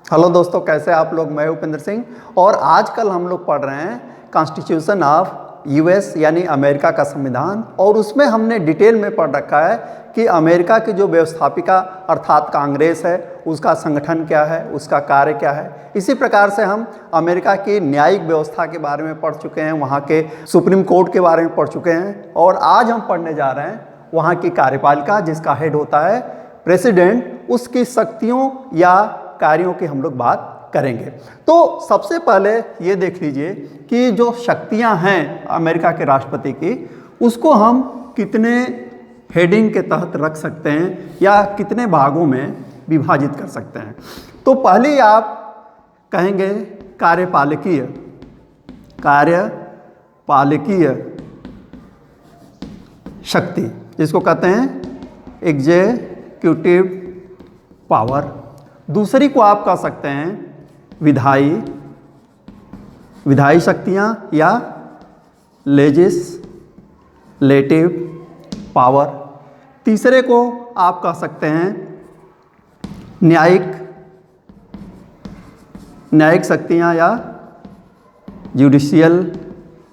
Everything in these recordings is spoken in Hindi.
हेलो दोस्तों, कैसे आप लोग। मैं उपेंद्र सिंह और आजकल हम लोग पढ़ रहे हैं कॉन्स्टिट्यूशन ऑफ यूएस यानी अमेरिका का संविधान। और उसमें हमने डिटेल में पढ़ रखा है कि अमेरिका की जो व्यवस्थापिका अर्थात कांग्रेस है उसका संगठन क्या है, उसका कार्य क्या है। इसी प्रकार से हम अमेरिका की न्यायिक व्यवस्था के बारे में पढ़ चुके हैं, वहाँ के सुप्रीम कोर्ट के बारे में पढ़ चुके हैं। और आज हम पढ़ने जा रहे हैं वहाँ की कार्यपालिका जिसका हेड होता है प्रेसिडेंट, उसकी शक्तियों या कार्यों की हम लोग बात करेंगे। तो सबसे पहले ये देख लीजिए कि जो शक्तियां हैं अमेरिका के राष्ट्रपति की, उसको हम कितने हेडिंग के तहत रख सकते हैं या कितने भागों में विभाजित कर सकते हैं। तो पहले आप कहेंगे कार्यपालिकीय शक्ति, जिसको कहते हैं एग्जीक्यूटिव पावर। दूसरी को आप कह सकते हैं विधायी शक्तियां या लेजिस्लेटिव पावर। तीसरे को आप कह सकते हैं न्यायिक शक्तियां या जुडिशियल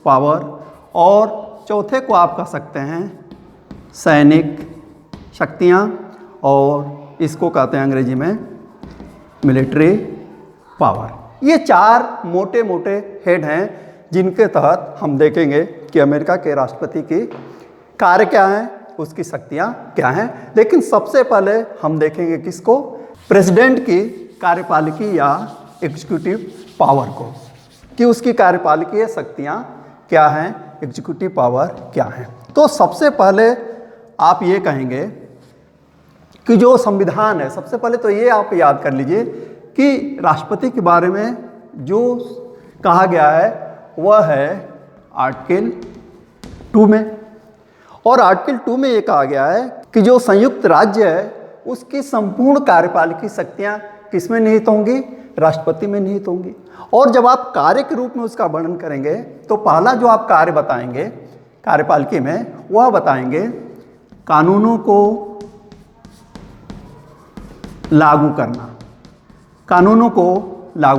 पावर। और चौथे को आप कह सकते हैं सैनिक शक्तियां, और इसको कहते हैं अंग्रेजी में मिलिट्री पावर। ये चार मोटे मोटे हेड हैं जिनके तहत हम देखेंगे कि अमेरिका के राष्ट्रपति की कार्य क्या है, उसकी शक्तियां क्या हैं। लेकिन सबसे पहले हम देखेंगे किसको, प्रेसिडेंट की कार्यपालिकी या एग्जीक्यूटिव पावर को, कि उसकी कार्यपालिकीय शक्तियां क्या हैं, एग्जीक्यूटिव पावर क्या है। तो सबसे पहले आप ये कहेंगे कि जो संविधान है, सबसे पहले तो ये आप याद कर लीजिए कि राष्ट्रपति के बारे में जो कहा गया है वह है आर्टिकल 2 में। और आर्टिकल 2 में ये कहा गया है कि जो संयुक्त राज्य है उसकी संपूर्ण कार्यपालिकी शक्तियां किसमें निहित होंगी, राष्ट्रपति में निहित होंगी। और जब आप कार्य के रूप में उसका वर्णन करेंगे तो पहला जो आप कार्य बताएंगे कार्यपालिकी में, वह बताएंगे कानूनों को लागू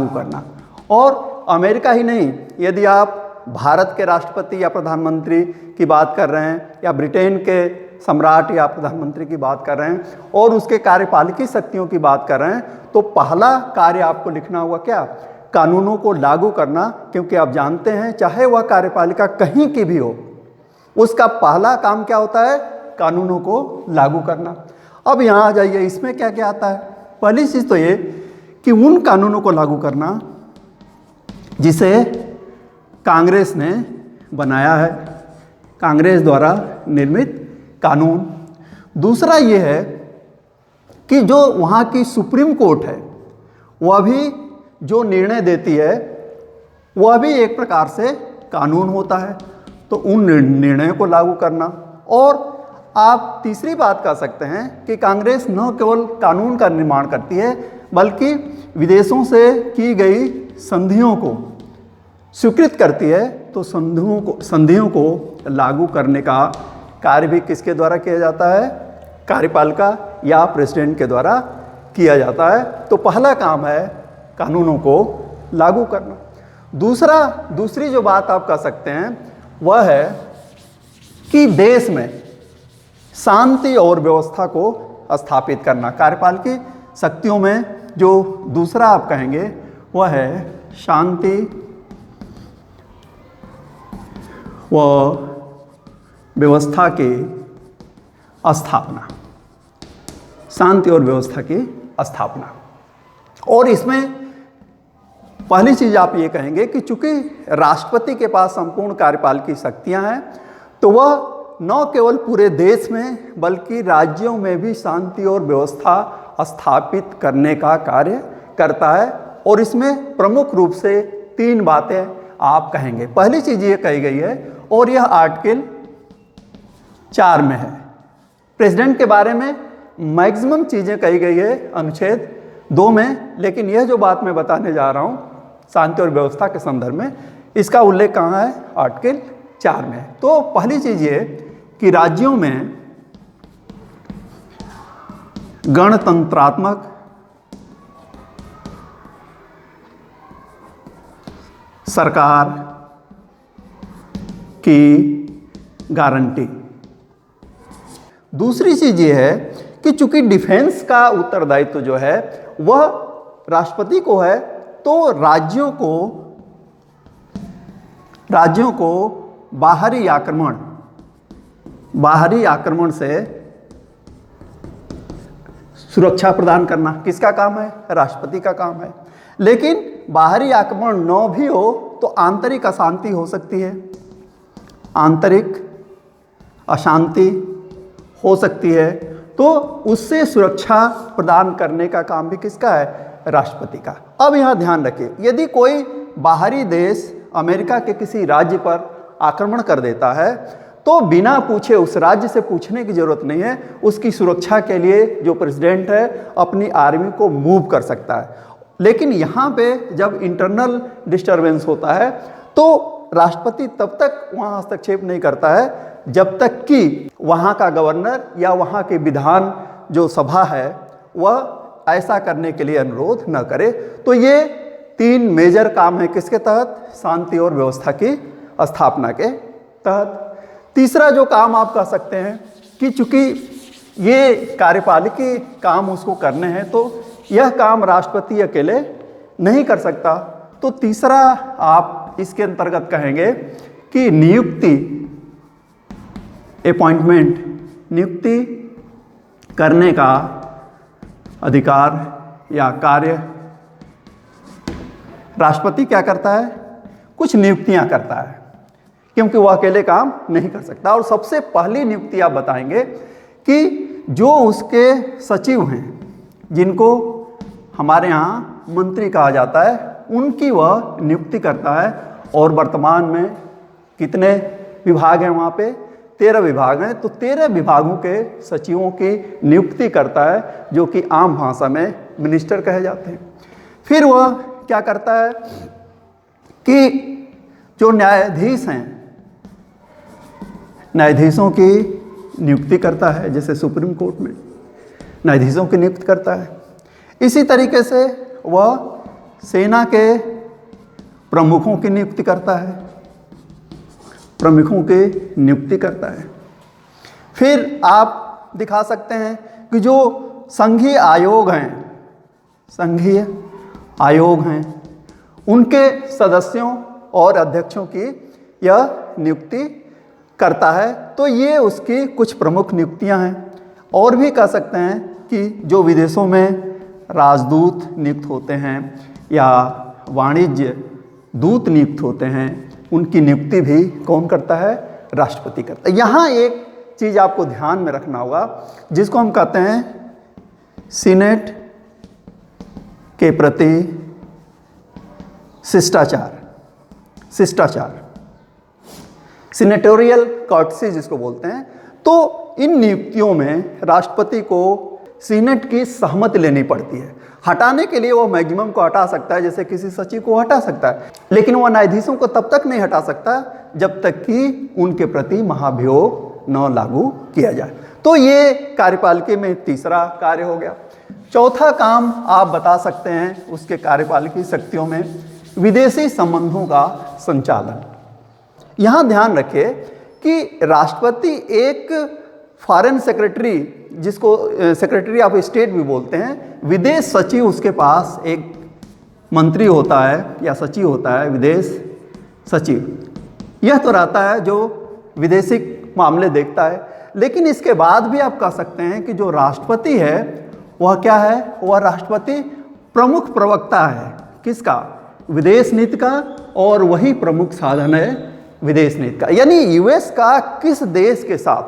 करना। और अमेरिका ही नहीं, यदि आप भारत के राष्ट्रपति या प्रधानमंत्री की बात कर रहे हैं या ब्रिटेन के सम्राट या प्रधानमंत्री की बात कर रहे हैं और उसके कार्यपालिकी शक्तियों की बात कर रहे हैं, तो पहला कार्य आपको लिखना होगा क्या, कानूनों को लागू करना। क्योंकि आप जानते हैं चाहे वह कार्यपालिका कहीं की भी हो, उसका पहला काम क्या होता है, कानूनों को लागू करना। अब यहाँ आ जाइए, इसमें क्या क्या आता है। पहली चीज़ तो ये कि उन कानूनों को लागू करना जिसे कांग्रेस ने बनाया है, कांग्रेस द्वारा निर्मित कानून। दूसरा ये है कि जो वहाँ की सुप्रीम कोर्ट है वह भी जो निर्णय देती है वह भी एक प्रकार से कानून होता है, तो उन निर्णयों को लागू करना। और आप तीसरी बात कह सकते हैं कि कांग्रेस न केवल कानून का निर्माण करती है बल्कि विदेशों से की गई संधियों को स्वीकृत करती है, तो संधियों को लागू करने का कार्य भी किसके द्वारा किया जाता है, कार्यपालिका या प्रेसिडेंट के द्वारा किया जाता है। तो पहला काम है कानूनों को लागू करना। दूसरी जो बात आप कह सकते हैं वह है कि देश में शांति और व्यवस्था को स्थापित करना। कार्यपालिकी शक्तियों में जो दूसरा आप कहेंगे वह है शांति व व्यवस्था की स्थापना। शांति और व्यवस्था की स्थापना। और इसमें पहली चीज आप ये कहेंगे कि चूंकि राष्ट्रपति के पास संपूर्ण कार्यपालिकी शक्तियां हैं, तो वह न केवल पूरे देश में बल्कि राज्यों में भी शांति और व्यवस्था स्थापित करने का कार्य करता है। और इसमें प्रमुख रूप से 3 बातें आप कहेंगे। पहली चीज ये कही गई है और यह आर्टिकल 4 में है। प्रेसिडेंट के बारे में मैक्सिमम चीजें कही गई है अनुच्छेद 2 में, लेकिन यह जो बात मैं बताने जा रहा हूं शांति और व्यवस्था के संदर्भ में, इसका उल्लेख कहाँ है, आर्टिकल 4 में। तो पहली चीज ये कि राज्यों में गणतंत्रात्मक सरकार की गारंटी। दूसरी चीज़ ये है कि चूंकि डिफेंस का उत्तरदायित्व जो है वह राष्ट्रपति को है, तो राज्यों को बाहरी आक्रमण से सुरक्षा प्रदान करना किसका काम है? राष्ट्रपति का काम है। लेकिन बाहरी आक्रमण न भी हो तो आंतरिक अशांति हो सकती है, आंतरिक अशांति हो सकती है, तो उससे सुरक्षा प्रदान करने का काम भी किसका है? राष्ट्रपति का। अब यहाँ ध्यान रखिए, यदि कोई बाहरी देश अमेरिका के किसी राज्य पर आक्रमण कर देता है तो बिना पूछे, उस राज्य से पूछने की जरूरत नहीं है, उसकी सुरक्षा के लिए जो प्रेसिडेंट है अपनी आर्मी को मूव कर सकता है। लेकिन यहाँ पे जब इंटरनल डिस्टरबेंस होता है तो राष्ट्रपति तब तक वहाँ हस्तक्षेप नहीं करता है जब तक कि वहाँ का गवर्नर या वहाँ के विधान जो सभा है वह ऐसा करने के लिए अनुरोध न करे। तो ये 3 मेजर काम है किसके तहत? शांति और व्यवस्था की स्थापना के तहत। तीसरा जो काम आप कह सकते हैं कि चूंकि ये कार्यपालिकी काम उसको करने हैं तो यह काम राष्ट्रपति अकेले नहीं कर सकता, तो तीसरा आप इसके अंतर्गत कहेंगे कि नियुक्ति, अपॉइंटमेंट, नियुक्ति करने का अधिकार या कार्य राष्ट्रपति क्या करता है? कुछ नियुक्तियां करता है, क्योंकि वह अकेले काम नहीं कर सकता। और सबसे पहली नियुक्ति आप बताएंगे कि जो उसके सचिव हैं, जिनको हमारे यहाँ मंत्री कहा जाता है, उनकी वह नियुक्ति करता है। और वर्तमान में कितने विभाग हैं वहाँ पे? 13 विभाग हैं। तो 13 विभागों के सचिवों की नियुक्ति करता है, जो कि आम भाषा में मिनिस्टर कहे जाते हैं। फिर वह क्या करता है कि जो न्यायाधीश हैं, न्यायाधीशों की नियुक्ति करता है, जैसे सुप्रीम कोर्ट में न्यायाधीशों की नियुक्ति करता है। इसी तरीके से वह सेना के प्रमुखों की नियुक्ति करता है, प्रमुखों की नियुक्ति करता है। फिर आप दिखा सकते हैं कि जो संघीय आयोग हैं, उनके सदस्यों और अध्यक्षों की यह नियुक्ति करता है। तो ये उसकी कुछ प्रमुख नियुक्तियां हैं। और भी कह सकते हैं कि जो विदेशों में राजदूत नियुक्त होते हैं या वाणिज्य दूत नियुक्त होते हैं, उनकी नियुक्ति भी कौन करता है? राष्ट्रपति करता है। यहाँ एक चीज़ आपको ध्यान में रखना होगा, जिसको हम कहते हैं सीनेट के प्रति शिष्टाचार, सीनेटोरियल कर्टसी जिसको बोलते हैं। तो इन नियुक्तियों में राष्ट्रपति को सीनेट की सहमति लेनी पड़ती है। हटाने के लिए वो मैक्सिमम को हटा सकता है, जैसे किसी सचिव को हटा सकता है, लेकिन वह न्यायाधीशों को तब तक नहीं हटा सकता जब तक कि उनके प्रति महाभियोग न लागू किया जाए। तो ये कार्यपालिका में तीसरा कार्य हो गया। चौथा काम आप बता सकते हैं उसके कार्यपालिकी शक्तियों में विदेशी संबंधों का संचालन। यहाँ ध्यान रखिए कि राष्ट्रपति एक फॉरेन सेक्रेटरी, जिसको सेक्रेटरी ऑफ स्टेट भी बोलते हैं, विदेश सचिव उसके पास एक मंत्री होता है या सचिव होता है, विदेश सचिव। यह तो रहता है जो विदेशी मामले देखता है। लेकिन इसके बाद भी आप कह सकते हैं कि जो राष्ट्रपति है वह क्या है? वह राष्ट्रपति प्रमुख प्रवक्ता है। किसका? विदेश नीति का। और वही प्रमुख साधन है विदेश नीति का। यानी यूएस का किस देश के साथ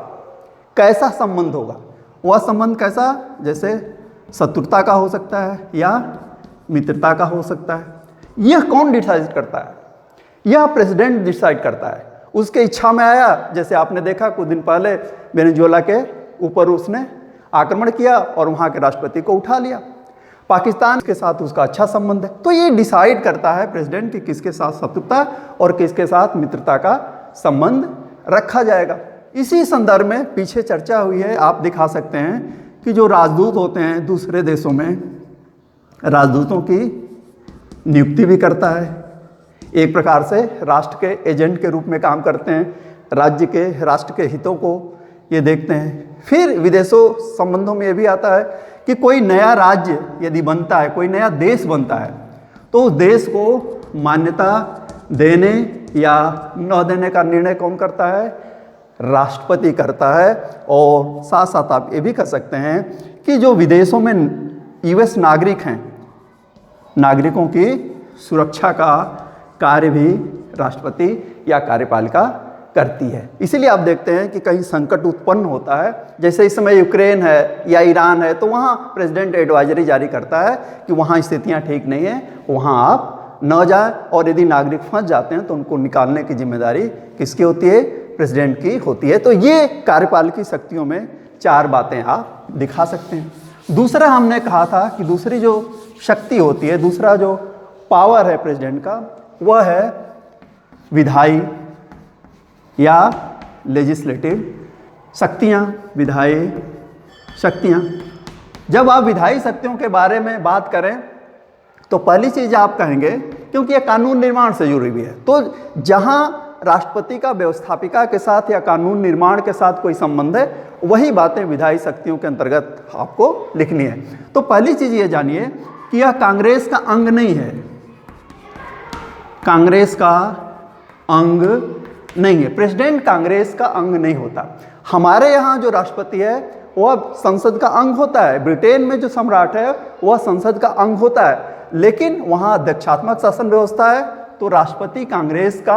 कैसा संबंध होगा, वह संबंध कैसा, जैसे शत्रुता का हो सकता है या मित्रता का हो सकता है। यह कौन डिसाइड करता है? यह प्रेसिडेंट डिसाइड करता है। उसके इच्छा में आया, जैसे आपने देखा कुछ दिन पहले वेनेजुएला के ऊपर उसने आक्रमण किया और वहाँ के राष्ट्रपति को उठा लिया। पाकिस्तान के साथ उसका अच्छा संबंध है। तो ये डिसाइड करता है प्रेसिडेंट कि किसके साथ शत्रुता और किसके साथ मित्रता का संबंध रखा जाएगा। इसी संदर्भ में पीछे चर्चा हुई है, आप दिखा सकते हैं कि जो राजदूत होते हैं दूसरे देशों में, राजदूतों की नियुक्ति भी करता है। एक प्रकार से राष्ट्र के एजेंट के रूप में काम करते हैं, राज्य के राष्ट्र के हितों को ये देखते हैं। फिर विदेशों संबंधों में ये भी आता है कि कोई नया राज्य यदि बनता है, कोई नया देश बनता है, तो उस देश को मान्यता देने या न देने का निर्णय कौन करता है? राष्ट्रपति करता है। और साथ साथ आप ये भी कह सकते हैं कि जो विदेशों में यूएस नागरिक हैं, नागरिकों की सुरक्षा का कार्य भी राष्ट्रपति या कार्यपालिका करती है। इसीलिए आप देखते हैं कि कहीं संकट उत्पन्न होता है, जैसे इस समय यूक्रेन है या ईरान है, तो वहाँ प्रेसिडेंट एडवाइजरी जारी करता है कि वहाँ स्थितियाँ ठीक नहीं है, वहाँ आप न जाए, और यदि नागरिक फंस जाते हैं तो उनको निकालने की जिम्मेदारी किसकी होती है? प्रेसिडेंट की होती है। तो ये कार्यपालिकी शक्तियों में 4 बातें आप दिखा सकते हैं। दूसरा हमने कहा था कि दूसरी जो शक्ति होती है, दूसरा जो पावर है प्रेसिडेंट का, वह है विधायी या लेजिस्लेटिव शक्तियाँ। विधायी शक्तियाँ, जब आप विधायी शक्तियों के बारे में बात करें तो पहली चीज़ आप कहेंगे, क्योंकि यह कानून निर्माण से जुड़ी हुई है, तो जहाँ राष्ट्रपति का व्यवस्थापिका के साथ या कानून निर्माण के साथ कोई संबंध है, वही बातें विधायी शक्तियों के अंतर्गत आपको लिखनी है। तो पहली चीज़ ये जानिए कि यह कांग्रेस का अंग नहीं है, कांग्रेस का अंग नहीं है। प्रेसिडेंट कांग्रेस का अंग नहीं होता। हमारे यहाँ जो राष्ट्रपति है वह संसद का अंग होता है, ब्रिटेन में जो सम्राट है वह संसद का अंग होता है, लेकिन वहाँ अध्यक्षात्मक शासन व्यवस्था है, तो राष्ट्रपति कांग्रेस का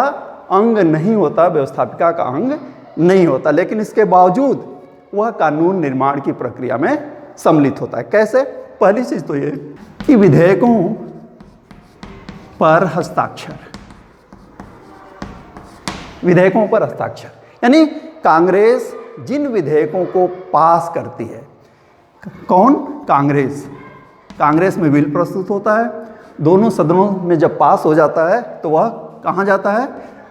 अंग नहीं होता, व्यवस्थापिका का अंग नहीं होता, लेकिन इसके बावजूद वह कानून निर्माण की प्रक्रिया में सम्मिलित होता है। कैसे? पहली चीज तो ये कि विधेयकों पर हस्ताक्षर, विधेयकों पर हस्ताक्षर, यानी कांग्रेस जिन विधेयकों को पास करती है, कौन? कांग्रेस। कांग्रेस में बिल प्रस्तुत होता है, दोनों सदनों में जब पास हो जाता है तो वह कहाँ जाता है?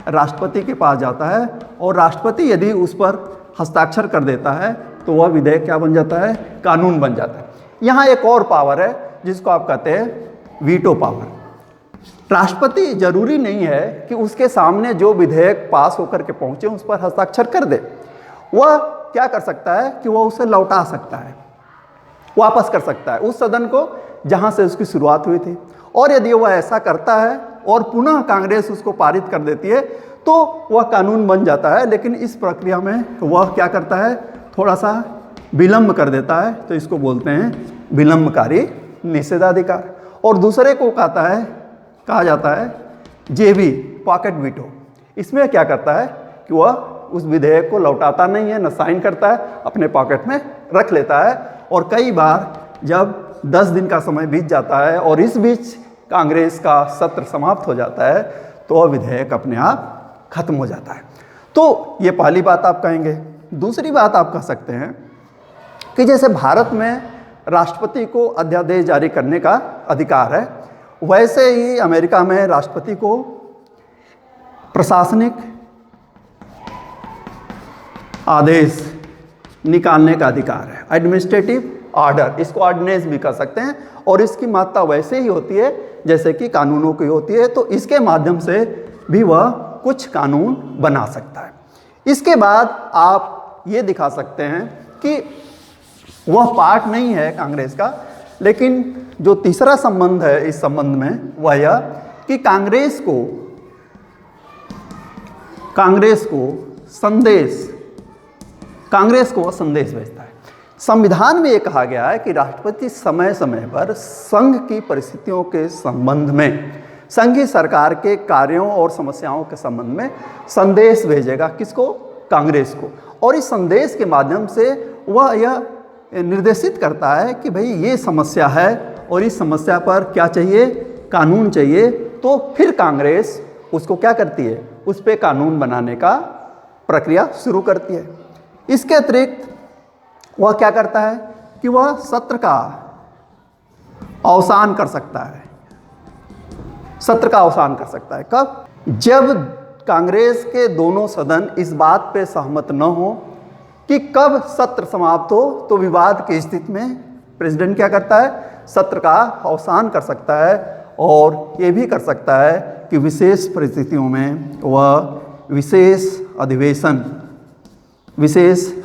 राष्ट्रपति के पास जाता है, और राष्ट्रपति यदि उस पर हस्ताक्षर कर देता है तो वह विधेयक क्या बन जाता है? कानून बन जाता है। यहाँ एक और पावर है जिसको आप कहते हैं वीटो पावर। राष्ट्रपति जरूरी नहीं है कि उसके सामने जो विधेयक पास होकर के पहुंचे उस पर हस्ताक्षर कर दे, वह क्या कर सकता है कि वह उसे लौटा सकता है, वापस कर सकता है उस सदन को जहां से उसकी शुरुआत हुई थी। और यदि वह ऐसा करता है और पुनः कांग्रेस उसको पारित कर देती है तो वह कानून बन जाता है, लेकिन इस प्रक्रिया में वह क्या करता है? थोड़ा सा विलंब कर देता है, तो इसको बोलते हैं विलंबकारी निषेधाधिकार। और दूसरे को कहा जाता है जेबी, पॉकेट वीटो। इसमें क्या करता है कि वह उस विधेयक को लौटाता नहीं है, न साइन करता है, अपने पॉकेट में रख लेता है। और कई बार जब 10 दिन का समय बीत जाता है और इस बीच कांग्रेस का सत्र समाप्त हो जाता है तो वह विधेयक अपने आप खत्म हो जाता है। तो ये पहली बात आप कहेंगे। दूसरी बात आप कह सकते हैं कि जैसे भारत में राष्ट्रपति को अध्यादेश जारी करने का अधिकार है, वैसे ही अमेरिका में राष्ट्रपति को प्रशासनिक आदेश निकालने का अधिकार है, एडमिनिस्ट्रेटिव ऑर्डर, इसको ऑर्डिनेंस भी कह सकते हैं। और इसकी महत्ता वैसे ही होती है जैसे कि कानूनों की होती है, तो इसके माध्यम से भी वह कुछ कानून बना सकता है। इसके बाद आप ये दिखा सकते हैं कि वह पार्ट नहीं है कांग्रेस का, लेकिन जो तीसरा संबंध है इस संबंध में वह यह कि कांग्रेस को संदेश भेजता है। संविधान में यह कहा गया है कि राष्ट्रपति समय समय पर संघ की परिस्थितियों के संबंध में, संघीय सरकार के कार्यों और समस्याओं के संबंध में संदेश भेजेगा। किसको? कांग्रेस को। और इस संदेश के माध्यम से वह यह निर्देशित करता है कि भाई ये समस्या है और इस समस्या पर क्या चाहिए? कानून चाहिए। तो फिर कांग्रेस उसको क्या करती है? उस पर कानून बनाने का प्रक्रिया शुरू करती है। इसके अतिरिक्त वह क्या करता है कि वह सत्र का अवसान कर सकता है। सत्र का अवसान कर सकता है कब? जब कांग्रेस के दोनों सदन इस बात पे सहमत न हो कि कब सत्र समाप्त हो, तो विवाद की स्थिति में प्रेसिडेंट क्या करता है? सत्र का अवसान कर सकता है और ये भी कर सकता है कि विशेष परिस्थितियों में वह विशेष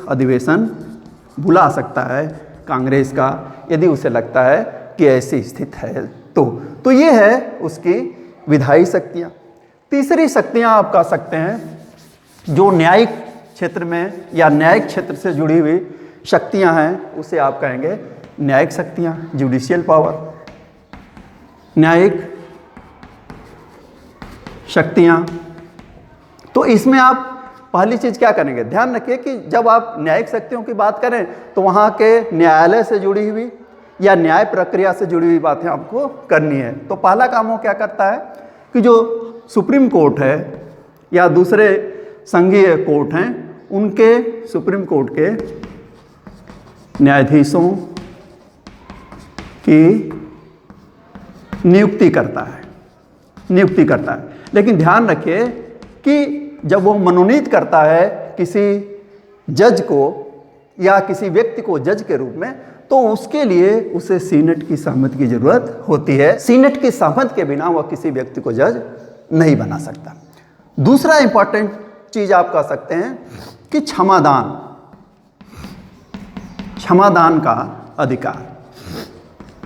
अधिवेशन बुला सकता है कांग्रेस का, यदि उसे लगता है कि ऐसी स्थिति है तो ये है उसकी विधायी शक्तियाँ। तीसरी शक्तियाँ आप कह सकते हैं जो न्यायिक क्षेत्र में या न्यायिक क्षेत्र से जुड़ी हुई शक्तियाँ हैं, उसे आप कहेंगे न्यायिक शक्तियाँ, जुडिशियल पावर। न्यायिक शक्तियाँ, तो इसमें आप पहली चीज़ क्या करेंगे, ध्यान रखिए कि जब आप न्यायिक शक्तियों की बात करें तो वहाँ के न्यायालय से जुड़ी हुई या न्याय प्रक्रिया से जुड़ी हुई बातें आपको करनी है। तो पहला काम वो क्या करता है कि जो सुप्रीम कोर्ट है या दूसरे संघीय कोर्ट हैं, उनके सुप्रीम कोर्ट के न्यायाधीशों की नियुक्ति करता है। लेकिन ध्यान रखिए कि जब वो मनोनीत करता है किसी जज को या किसी व्यक्ति को जज के रूप में, तो उसके लिए उसे सीनेट की सहमति की जरूरत होती है। सीनेट की सहमति के बिना वह किसी व्यक्ति को जज नहीं बना सकता। दूसरा इंपॉर्टेंट चीज आप कह सकते हैं कि क्षमादान का अधिकार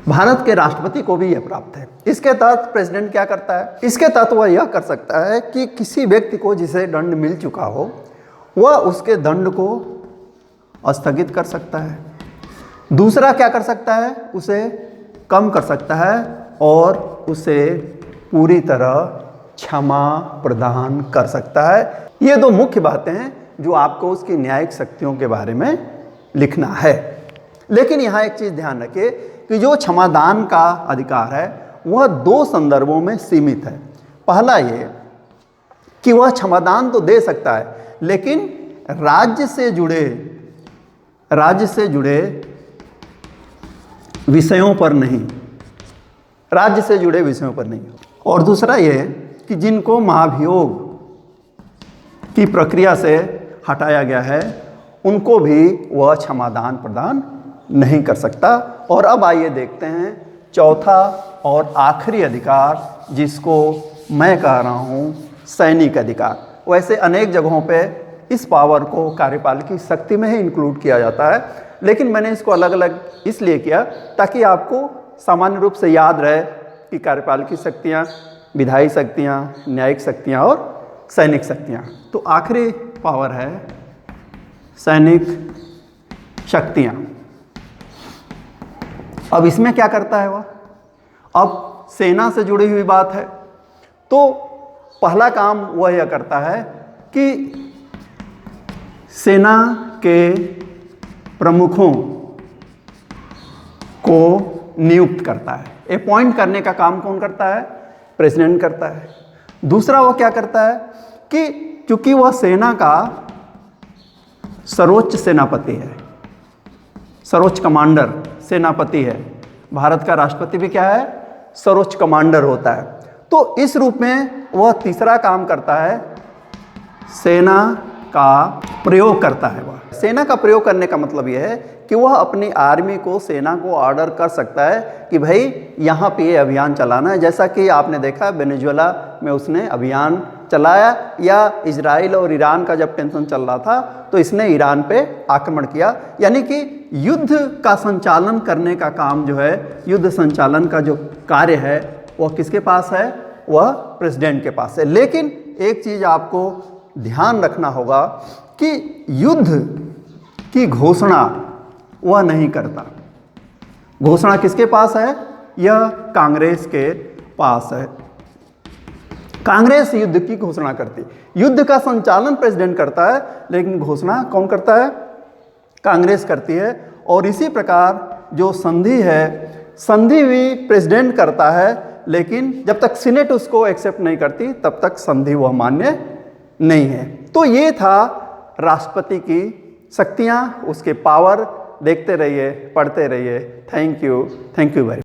भारत के राष्ट्रपति को भी यह प्राप्त है। इसके तहत प्रेसिडेंट क्या करता है, इसके तहत वह यह कर सकता है कि किसी व्यक्ति को जिसे दंड मिल चुका हो वह उसके दंड को स्थगित कर सकता है। दूसरा क्या कर सकता है, उसे कम कर सकता है और उसे पूरी तरह क्षमा प्रदान कर सकता है। ये दो मुख्य बातें हैं जो आपको उसकी न्यायिक शक्तियों के बारे में लिखना है। लेकिन यहाँ एक चीज़ ध्यान रखिए कि जो क्षमादान का अधिकार है वह दो संदर्भों में सीमित है। पहला ये कि वह क्षमादान तो दे सकता है, लेकिन राज्य से जुड़े विषयों पर नहीं, और दूसरा ये कि जिनको महाभियोग की प्रक्रिया से हटाया गया है उनको भी वह क्षमादान प्रदान नहीं कर सकता। और अब आइए देखते हैं चौथा और आखिरी अधिकार, जिसको मैं कह रहा हूँ सैनिक अधिकार। वैसे अनेक जगहों पे इस पावर को कार्यपालिकी शक्ति में ही इंक्लूड किया जाता है, लेकिन मैंने इसको अलग अलग इसलिए किया ताकि आपको सामान्य रूप से याद रहे कि कार्यपालिकी शक्तियाँ, विधायी शक्तियाँ, न्यायिक शक्तियाँ और सैनिक शक्तियाँ। तो आखिरी पावर है सैनिक शक्तियाँ। अब इसमें क्या करता है वह, अब सेना से जुड़ी हुई बात है, तो पहला काम वह यह करता है कि सेना के प्रमुखों को नियुक्त करता है। अपॉइंट करने का काम कौन करता है, प्रेसिडेंट करता है। दूसरा वो क्या करता है कि चूंकि वह सेना का सर्वोच्च सेनापति है, सर्वोच्च कमांडर सेनापति है, भारत का राष्ट्रपति भी क्या है, सर्वोच्च कमांडर होता है, तो इस रूप में वह तीसरा काम करता है, सेना का प्रयोग करता है। वह सेना का प्रयोग करने का मतलब यह है कि वह अपनी आर्मी को, सेना को ऑर्डर कर सकता है कि भाई यहाँ पे ये अभियान चलाना है। जैसा कि आपने देखा वेनेजुएला में उसने अभियान चलाया, या इजराइल और ईरान का जब टेंशन चल रहा था तो इसने ईरान पे आक्रमण किया। यानी कि युद्ध का संचालन करने का काम जो है, युद्ध संचालन का जो कार्य है वह किसके पास है, वह प्रेसिडेंट के पास है। लेकिन एक चीज़ आपको ध्यान रखना होगा कि युद्ध की घोषणा वह नहीं करता। घोषणा किसके पास है, यह कांग्रेस के पास है। कांग्रेस युद्ध की घोषणा करती है, युद्ध का संचालन प्रेसिडेंट करता है, लेकिन घोषणा कौन करता है, कांग्रेस करती है। और इसी प्रकार जो संधि है, संधि भी प्रेसिडेंट करता है, लेकिन जब तक सीनेट उसको एक्सेप्ट नहीं करती तब तक संधि वह मान्य नहीं है। तो ये था राष्ट्रपति की शक्तियाँ, उसके पावर। देखते रहिए, पढ़ते रहिए। Thank you very much.